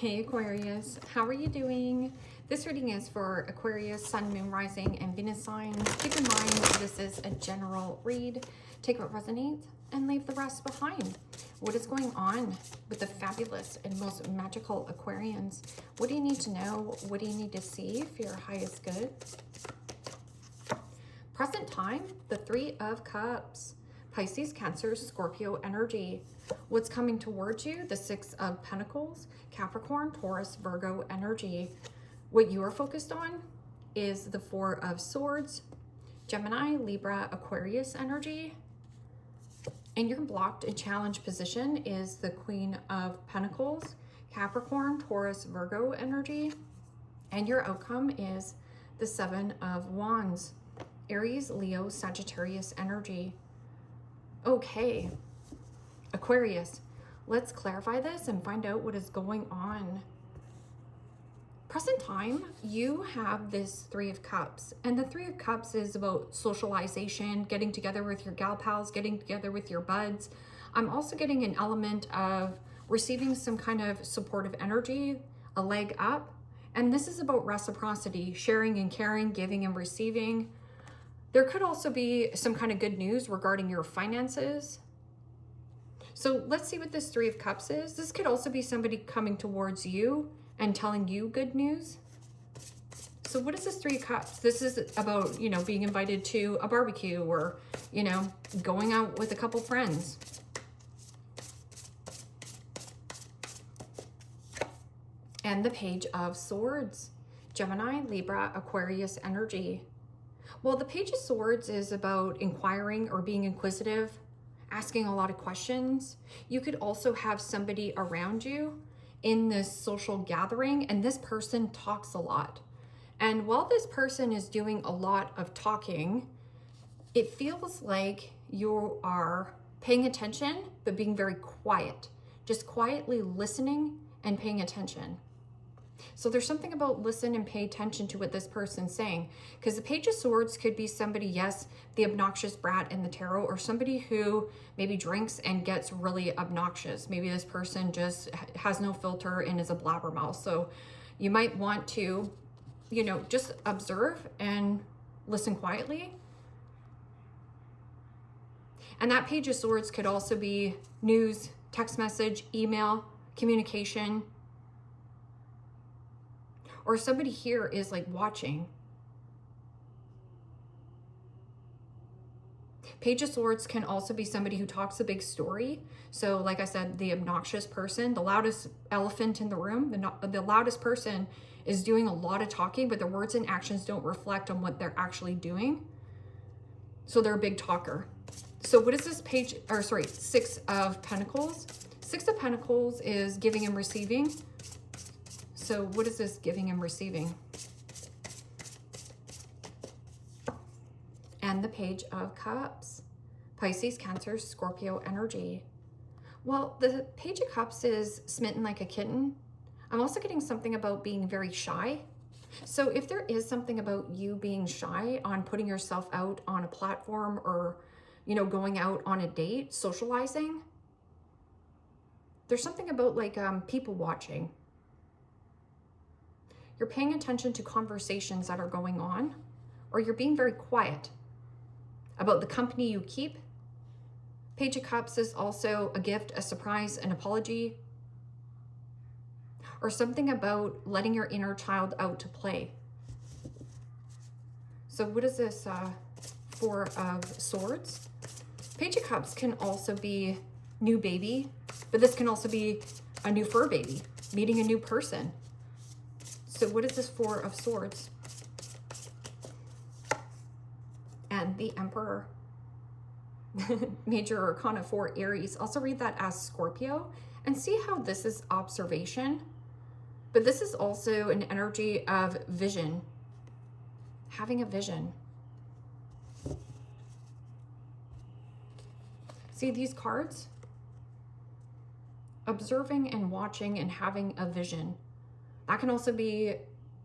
Hey Aquarius, how are you doing? This reading is for Aquarius, Sun, Moon, Rising, and Venus signs. Keep in mind this is a general read. Take what resonates and leave the rest behind. What is going on with the fabulous and most magical Aquarians? What do you need to know? What do you need to see for your highest good? Present time, the Three of Cups. Pisces, Cancer, Scorpio energy. What's coming towards you? The Six of Pentacles, Capricorn, Taurus, Virgo energy. What you are focused on is the Four of Swords, Gemini, Libra, Aquarius energy. And your blocked and challenged position is the Queen of Pentacles, Capricorn, Taurus, Virgo energy. And your outcome is the Seven of Wands, Aries, Leo, Sagittarius energy. Okay, Aquarius, let's clarify this and find out what is going on. Present time, you have this Three of Cups, and the Three of Cups is about socialization, getting together with your gal pals, getting together with your buds. I'm also getting an element of receiving some kind of supportive energy, a leg up, and this is about reciprocity, sharing and caring, giving and receiving. There could also be some kind of good news regarding your finances. So let's see what this Three of Cups is. This could also be somebody coming towards you and telling you good news. So what is this Three of Cups? This is about, being invited to a barbecue or, going out with a couple friends. And the Page of Swords, Gemini, Libra, Aquarius energy. Well, the Page of Swords is about inquiring or being inquisitive, asking a lot of questions. You could also have somebody around you in this social gathering, and this person talks a lot. And while this person is doing a lot of talking, it feels like you are paying attention, but being very quiet, just quietly listening and paying attention. So there's something about listen and pay attention to what this person's saying, because the Page of Swords could be somebody, yes, the obnoxious brat in the tarot, or somebody who maybe drinks and gets really obnoxious. Maybe this person just has no filter and is a blabbermouth. So you might want to, just observe and listen quietly. And that Page of Swords could also be news, text message, email, communication. Or somebody here is like watching. Page of Swords can also be somebody who talks a big story. So like I said, the obnoxious person, the loudest elephant in the room, the loudest person is doing a lot of talking, but their words and actions don't reflect on what they're actually doing. So they're a big talker. So what is this Six of Pentacles? Six of Pentacles is giving and receiving. So what is this giving and receiving? And the Page of Cups, Pisces, Cancer, Scorpio energy. Well, the Page of Cups is smitten like a kitten. I'm also getting something about being very shy. So if there is something about you being shy on putting yourself out on a platform or, going out on a date, socializing, there's something about like people watching. You're paying attention to conversations that are going on, or you're being very quiet about the company you keep. Page of Cups is also a gift, a surprise, an apology, or something about letting your inner child out to play. So what is this Four of Swords? Page of Cups can also be new baby, but this can also be a new fur baby, meeting a new person. So what is this Four of Swords? And the Emperor. Major Arcana 4, Aries. Also read that as Scorpio and see how this is observation. But this is also an energy of vision. Having a vision. See these cards? Observing and watching and having a vision. That can also be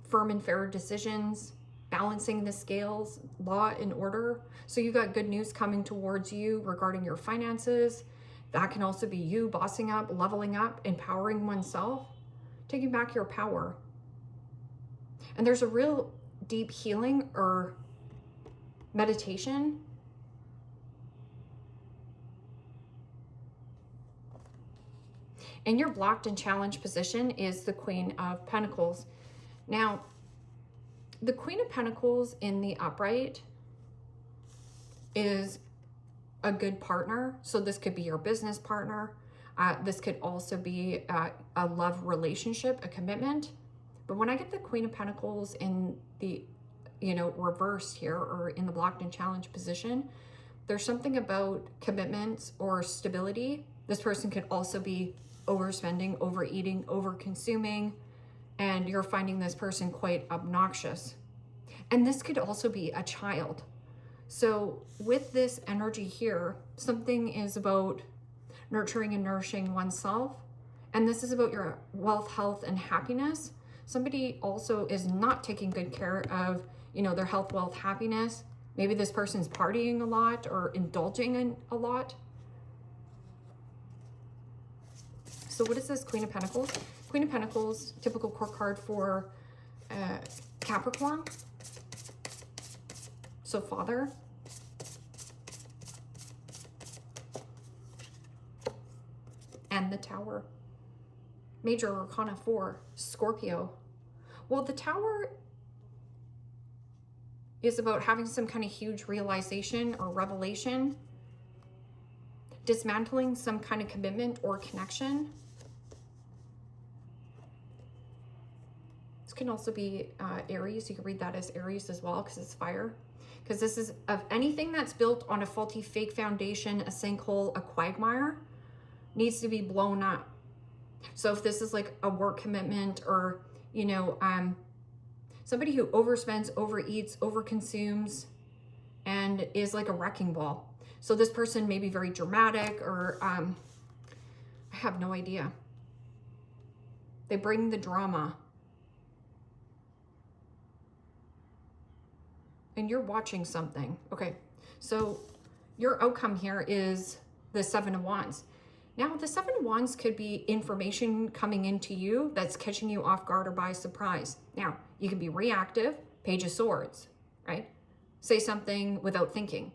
firm and fair decisions, balancing the scales, law and order. So you got good news coming towards you regarding your finances. That can also be you bossing up, leveling up, empowering oneself. taking back your power. And there's a real deep healing or meditation. And your blocked and challenged position is the Queen of Pentacles. Now, the Queen of Pentacles in the upright is a good partner. So this could be your business partner. This could also be a love relationship, a commitment. But when I get the Queen of Pentacles in the, reversed here or in the blocked and challenged position, there's something about commitments or stability. This person could also be overspending, overeating, overconsuming, and you're finding this person quite obnoxious. And this could also be a child. So with this energy here, something is about nurturing and nourishing oneself. And this is about your wealth, health, and happiness. Somebody also is not taking good care of, their health, wealth, happiness. Maybe this person's partying a lot or indulging in a lot. So what is this Queen of Pentacles? Queen of Pentacles, typical court card for Capricorn. So father. And the Tower. Major Arcana 4, Scorpio. Well, the Tower is about having some kind of huge realization or revelation, dismantling some kind of commitment or connection. This can also be Aries. You can read that as Aries as well because it's fire. Because this is of anything that's built on a faulty, fake foundation, a sinkhole, a quagmire, needs to be blown up. So if this is like a work commitment or, somebody who overspends, overeats, overconsumes, and is like a wrecking ball. So this person may be very dramatic or I have no idea. They bring the drama. And you're watching something. Okay, so your outcome here is the Seven of Wands. Now, the Seven of Wands could be information coming into you that's catching you off guard or by surprise. Now, you can be reactive, Page of Swords, right? Say something without thinking.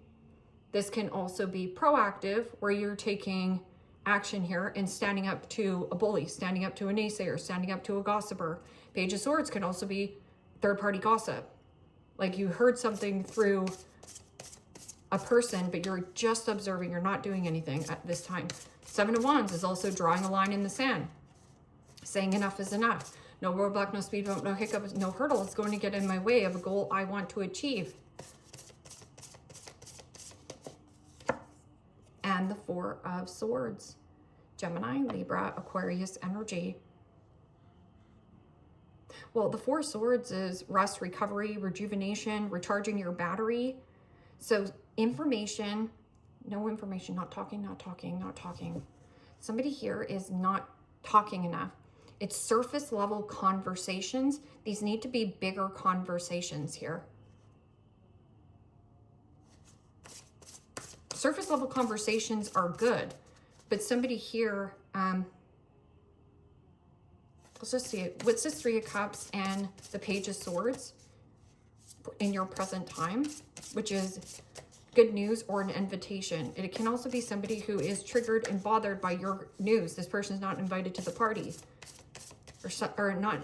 This can also be proactive, where you're taking action here and standing up to a bully, standing up to a naysayer, standing up to a gossiper. Page of Swords can also be third-party gossip. Like you heard something through a person, but you're just observing. You're not doing anything at this time. Seven of Wands is also drawing a line in the sand, saying enough is enough. No roadblock, no speed bump, no hiccup, no hurdle is going to get in my way of a goal I want to achieve. And the Four of Swords, Gemini, Libra, Aquarius energy. Well, the Four of Swords is rest, recovery, rejuvenation, recharging your battery. So information, no information, not talking, not talking, not talking. Somebody here is not talking enough. It's surface level conversations. These need to be bigger conversations here. Surface level conversations are good, but somebody here, let's just see it. What's this Three of Cups and the Page of Swords in your present time, which is good news or an invitation. It can also be somebody who is triggered and bothered by your news. This person's not invited to the party or not,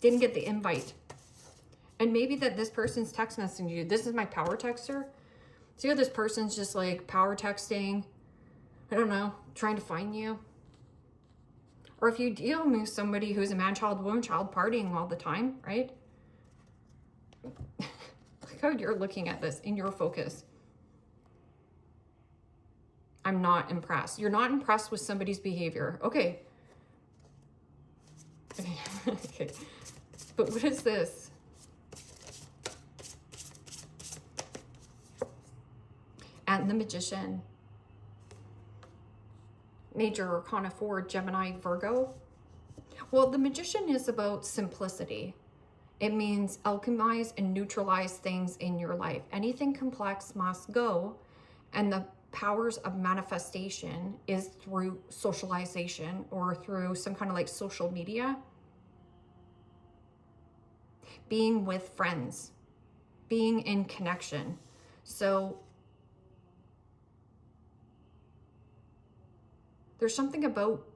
didn't get the invite. And maybe that this person's text messaging you. This is my power texter. See how this person's just like power texting, I don't know, trying to find you. Or if you deal with somebody who's a man, child, woman, child, partying all the time, right? Look how you're looking at this in your focus. I'm not impressed. You're not impressed with somebody's behavior. Okay. Okay. But what is this? And the Magician. Major Arcana 4, Gemini, Virgo. Well, the Magician is about simplicity. It means alchemize and neutralize things in your life. Anything complex must go. And the powers of manifestation is through socialization or through some kind of like social media, being with friends, being in connection. So there's something about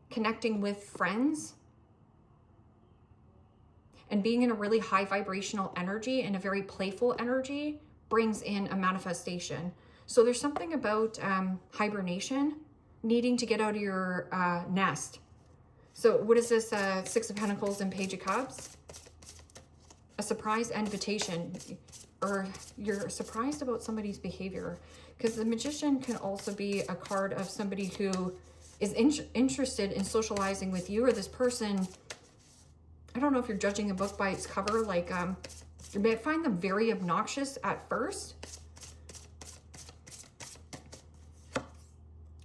connecting with friends and being in a really high vibrational energy and a very playful energy brings in a manifestation. So there's something about hibernation, needing to get out of your nest. So what is this? Six of Pentacles and Page of Cups? A surprise invitation, or you're surprised about somebody's behavior. Because the Magician can also be a card of somebody who is interested in socializing with you, or this person, I don't know if you're judging a book by its cover, like you may find them very obnoxious at first.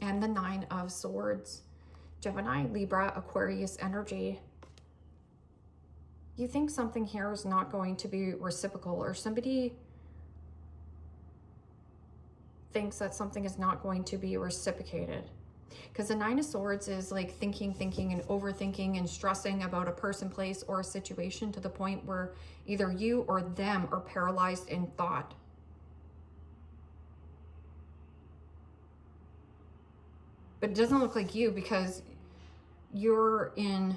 And the Nine of Swords. Gemini, Libra, Aquarius energy. You think something here is not going to be reciprocal, or somebody thinks that something is not going to be reciprocated. Because the Nine of Swords is like thinking and overthinking and stressing about a person, place, or a situation to the point where either you or them are paralyzed in thought. But it doesn't look like you, because you're in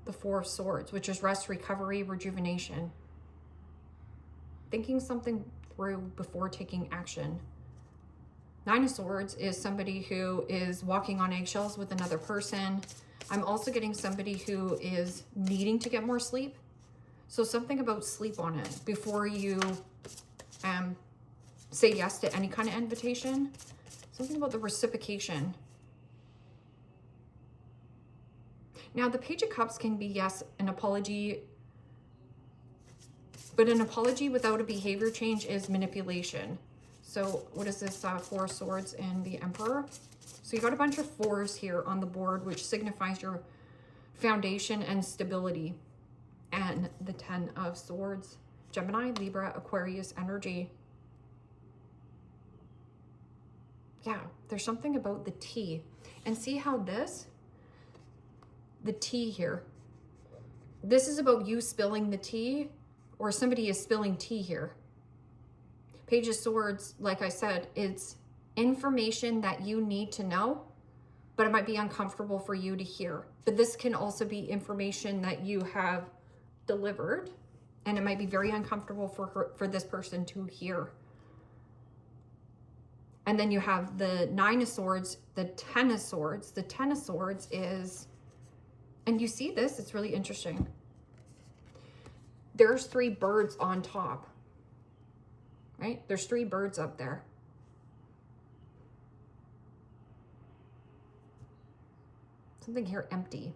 the Four of Swords, which is rest, recovery, rejuvenation. Thinking something through before taking action. Nine of Swords is somebody who is walking on eggshells with another person. I'm also getting somebody who is needing to get more sleep. So something about sleep on it before you say yes to any kind of invitation. Something about the reciprocation. Now, the Page of Cups can be, yes, an apology, but an apology without a behavior change is manipulation. So what is this? Four of Swords and the Emperor. So you got a bunch of fours here on the board, which signifies your foundation and stability. And the Ten of Swords. Gemini, Libra, Aquarius energy. Yeah, there's something about the tea. And see how this, the tea here, this is about you spilling the tea, or somebody is spilling tea here. Page of Swords, like I said, it's information that you need to know, but it might be uncomfortable for you to hear. But this can also be information that you have delivered, and it might be very uncomfortable for this person to hear. And then you have the Nine of Swords, the Ten of Swords. The Ten of Swords is, and you see this, it's really interesting. There's three birds on top, right? There's three birds up there. Something here empty.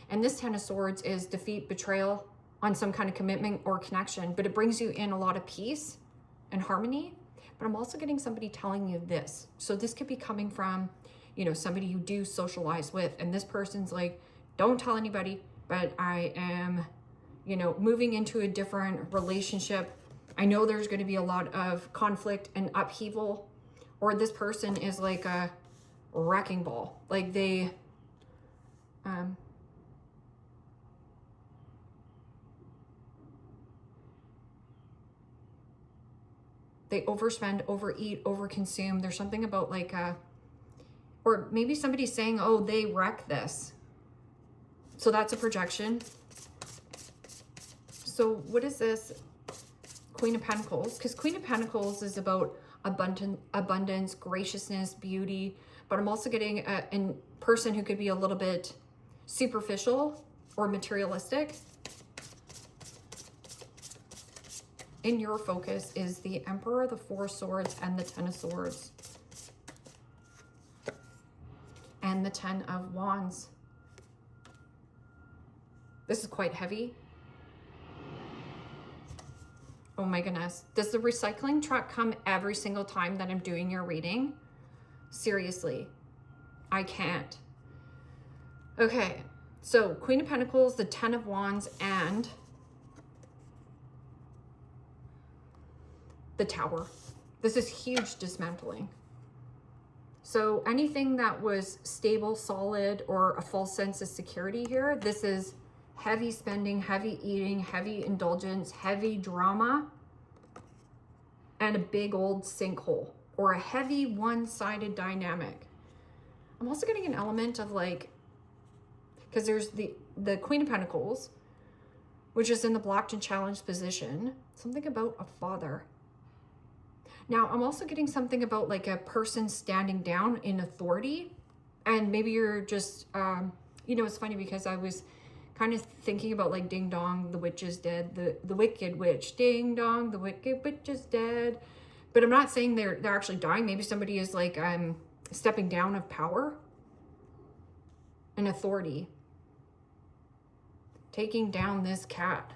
And this Ten of Swords is defeat, betrayal on some kind of commitment or connection, but it brings you in a lot of peace and harmony. But I'm also getting somebody telling you this. So this could be coming from, you know, somebody you do socialize with, and this person's like, don't tell anybody, but I am, you know, moving into a different relationship. I know there's going to be a lot of conflict and upheaval. Or this person is like a wrecking ball. Like they overspend, overeat, overconsume. There's something about like or maybe somebody's saying, oh, they wreck this. So that's a projection. So what is this? Queen of Pentacles. Because Queen of Pentacles is about abundance, graciousness, beauty. But I'm also getting a person who could be a little bit superficial or materialistic. In your focus is the Emperor, the Four of Swords, and the Ten of Swords. And the Ten of Wands. This is quite heavy. Oh my goodness. Does the recycling truck come every single time that I'm doing your reading? Seriously, I can't. Okay, so Queen of Pentacles, the Ten of Wands, and the Tower. This is huge dismantling. So anything that was stable, solid, or a false sense of security here, this is heavy spending, heavy eating, heavy indulgence, heavy drama, and a big old sinkhole, or a heavy one-sided dynamic. I'm also getting an element of like, because there's the Queen of Pentacles, which is in the blocked and challenged position. Something about a father. Now, I'm also getting something about like a person standing down in authority. And maybe you're just, you know, it's funny because I was kind of thinking about like ding dong, the witch is dead, the wicked witch, ding dong, the wicked witch is dead. But I'm not saying they're actually dying. Maybe somebody is like stepping down of power and authority, taking down this cat.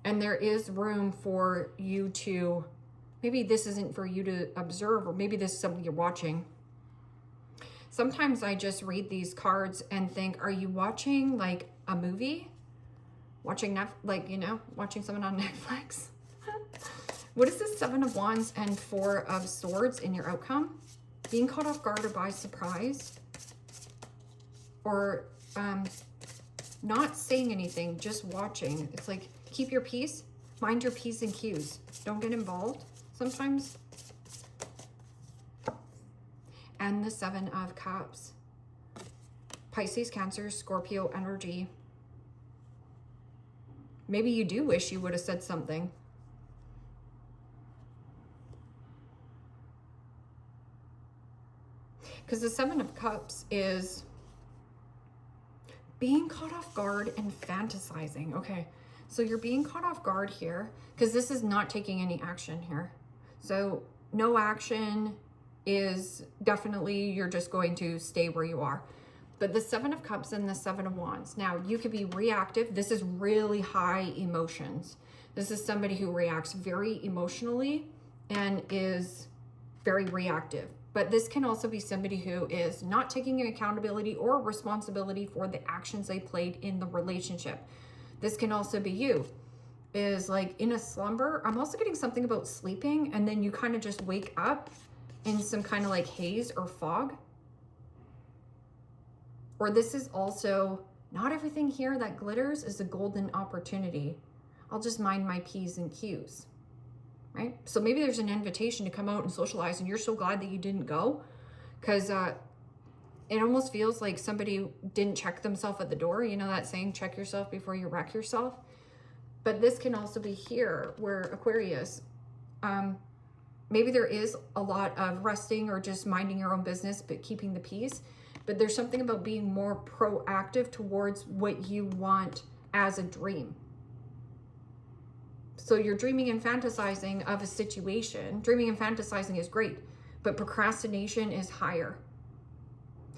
And there is room for you to, maybe this isn't for you to observe, or maybe this is something you're watching. Sometimes I just read these cards and think, are you watching like a movie? Watching like, you know, watching someone on Netflix? What is this 7 of Wands and 4 of Swords in your outcome? Being caught off guard or by surprise? Or not saying anything, just watching. It's like, keep your peace, mind your P's and Q's. Don't get involved sometimes. And the 7 of Cups. Pisces, Cancer, Scorpio energy. Maybe you do wish you would have said something. Because the 7 of Cups is being caught off guard and fantasizing. Okay, so you're being caught off guard here because this is not taking any action here. So no action is definitely, you're just going to stay where you are. But the 7 of Cups and the 7 of Wands. Now, you could be reactive. This is really high emotions. This is somebody who reacts very emotionally and is very reactive. But this can also be somebody who is not taking accountability or responsibility for the actions they played in the relationship. This can also be you, is like in a slumber. I'm also getting something about sleeping and then you kind of just wake up in some kind of like haze or fog. Or this is also, not everything here that glitters is a golden opportunity. I'll just mind my P's and Q's. Right? So maybe there's an invitation to come out and socialize and you're so glad that you didn't go because it almost feels like somebody didn't check themselves at the door. You know that saying, check yourself before you wreck yourself. But this can also be here where Aquarius, maybe there is a lot of resting or just minding your own business, but keeping the peace. But there's something about being more proactive towards what you want as a dream. So you're dreaming and fantasizing of a situation. Dreaming and fantasizing is great, but procrastination is higher.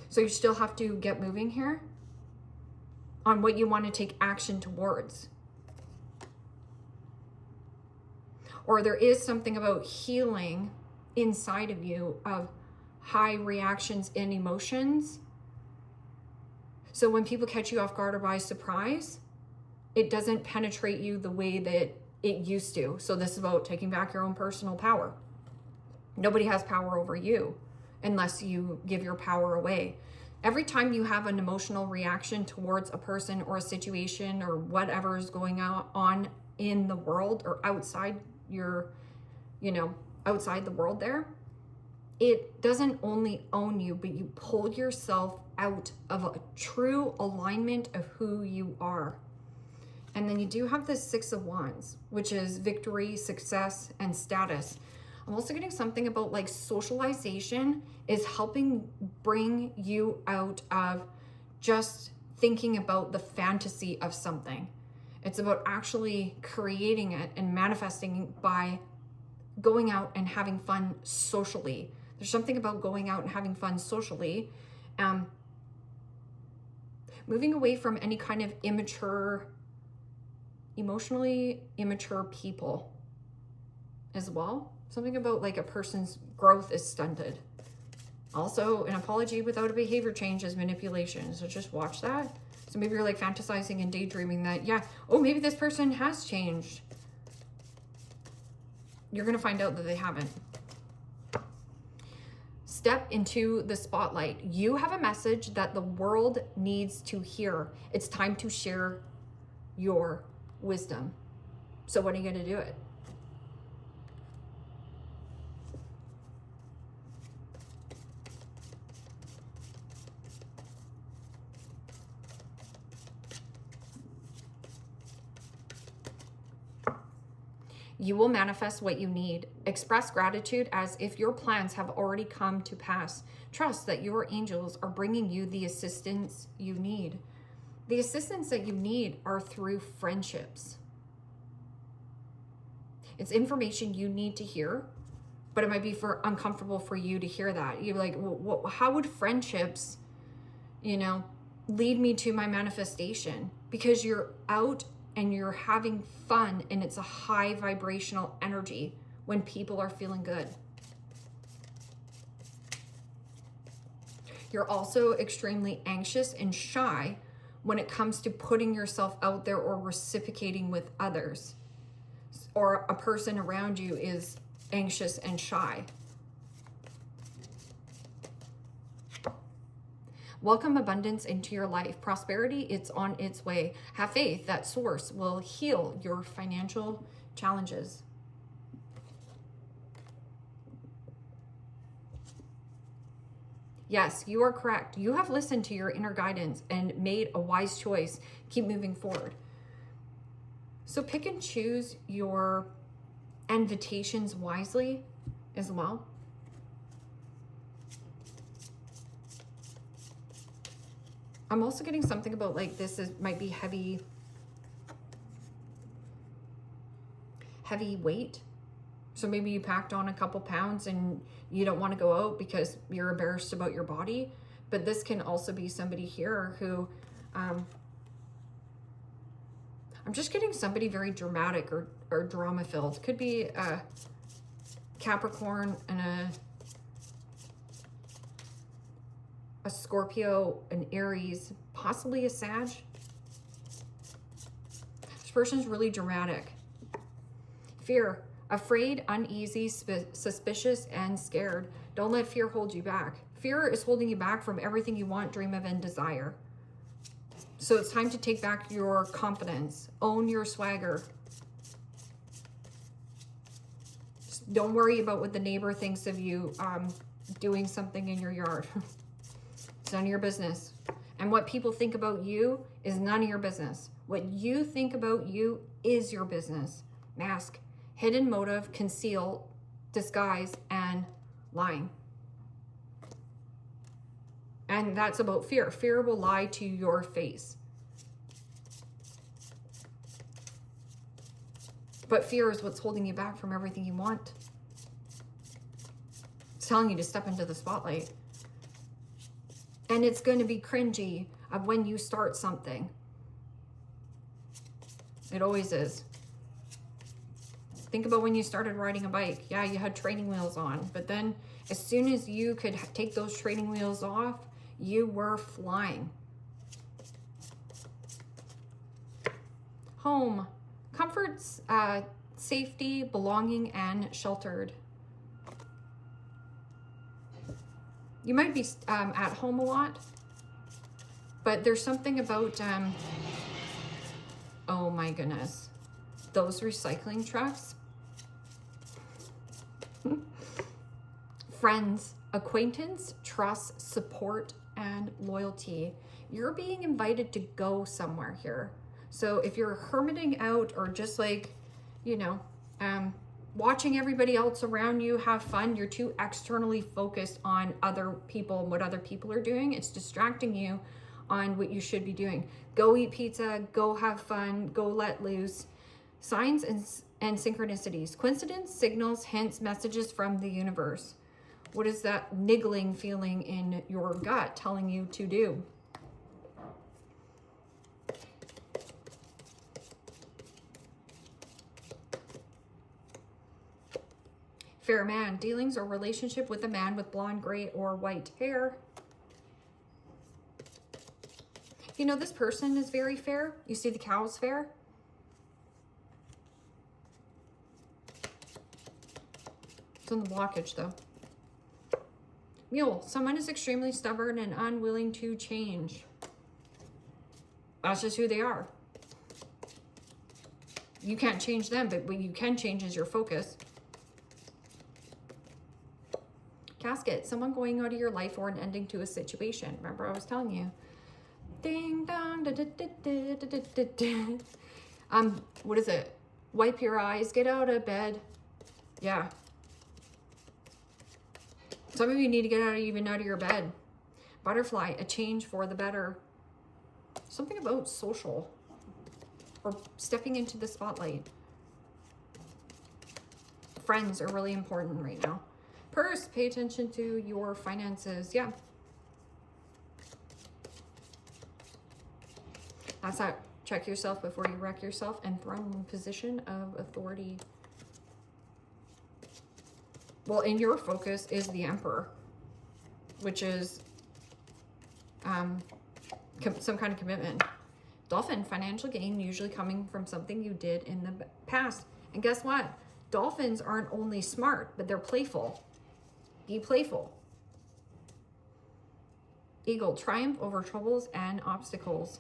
So you still have to get moving here on what you want to take action towards. Or there is something about healing inside of you of high reactions and emotions. So when people catch you off guard or by surprise, it doesn't penetrate you the way that it used to. So this is about taking back your own personal power. Nobody has power over you unless you give your power away. Every time you have an emotional reaction towards a person or a situation or whatever is going on in the world or outside your, outside the world there, it doesn't only own you, but you pull yourself out of a true alignment of who you are. And then you do have the 6 of Wands, which is victory, success, and status. I'm also getting something about like socialization is helping bring you out of just thinking about the fantasy of something. It's about actually creating it and manifesting by going out and having fun socially. There's something about going out and having fun socially. Moving away from any kind of emotionally immature people as well. Something about like a person's growth is stunted. Also, an apology without a behavior change is manipulation. So just watch that. So maybe you're like fantasizing and daydreaming that, yeah, oh, maybe this person has changed. You're going to find out that they haven't. Step into the spotlight. You have a message that the world needs to hear. It's time to share your wisdom. So when are you going to do it? You will manifest what you need. Express gratitude as if your plans have already come to pass. Trust that your angels are bringing you the assistance you need. The assistance that you need are through friendships. It's information you need to hear, but it might be uncomfortable for you to hear that. You're like, well, how would friendships, lead me to my manifestation? Because you're out and you're having fun, and it's a high vibrational energy when people are feeling good. You're also extremely anxious and shy when it comes to putting yourself out there or reciprocating with others, or a person around you is anxious and shy. Welcome abundance into your life. Prosperity, it's on its way. Have faith that source will heal your financial challenges. Yes, you are correct. You have listened to your inner guidance and made a wise choice. Keep moving forward. So pick and choose your invitations wisely as well. I'm also getting something about like might be heavy weight. So maybe you packed on a couple pounds and you don't want to go out because you're embarrassed about your body. But this can also be somebody here who, I'm just getting somebody very dramatic or drama filled. Could be a Capricorn and a Scorpio, an Aries, possibly a Sag. This person's really dramatic. Fear, afraid, uneasy, suspicious, and scared. Don't let fear hold you back. Fear is holding you back from everything you want, dream of, and desire. So it's time to take back your confidence. Own your swagger. Just don't worry about what the neighbor thinks of you doing something in your yard. It's none of your business. And what people think about you is none of your business. What you think about you is your business. Mask, hidden motive, conceal, disguise, and lying. And that's about fear. Fear will lie to your face. But fear is what's holding you back from everything you want. It's telling you to step into the spotlight. And it's going to be cringy of when you start something. It always is. Think about when you started riding a bike. Yeah, you had training wheels on. But then as soon as you could take those training wheels off, you were flying. Home. Comforts, safety, belonging, and sheltered. You might be at home a lot, but there's something about, oh my goodness, those recycling trucks. Friends, acquaintance, trust, support, and loyalty. You're being invited to go somewhere here. So if you're hermiting out or just like, watching everybody else around you have fun, you're too externally focused on other people and what other people are doing. It's distracting you on what you should be doing. Go eat pizza, go have fun, go let loose. Signs and synchronicities. Coincidence, signals, hints, messages from the universe. What is that niggling feeling in your gut telling you to do? Fair man, dealings or relationship with a man with blonde, gray, or white hair. This person is very fair. You see the cow's fair? It's in the blockage though. Mule, someone is extremely stubborn and unwilling to change. That's just who they are. You can't change them, but what you can change is your focus. Casket, someone going out of your life or an ending to a situation. Remember I was telling you. Ding dong, da, da, da, da, da, da, da. What is it? Wipe your eyes, get out of bed. Yeah. Some of you need to get even out of your bed. Butterfly, a change for the better. Something about social or stepping into the spotlight. Friends are really important right now. Purse, pay attention to your finances. Yeah. That's that. Check yourself before you wreck yourself. And throne, position of authority. Well, in your focus is the Emperor, which is some kind of commitment. Dolphin, financial gain usually coming from something you did in the past. And guess what? Dolphins aren't only smart, but they're playful. Be playful. Eagle, triumph over troubles and obstacles.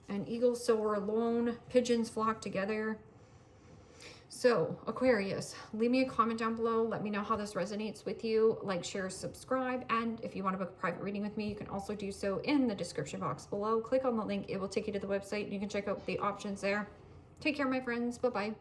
And eagles soar alone, pigeons flock together. So, Aquarius, leave me a comment down below. Let me know how this resonates with you. Like, share, subscribe. And if you want to book a private reading with me, you can also do so in the description box below. Click on the link. It will take you to the website. You can check out the options there. Take care, my friends. Bye-bye.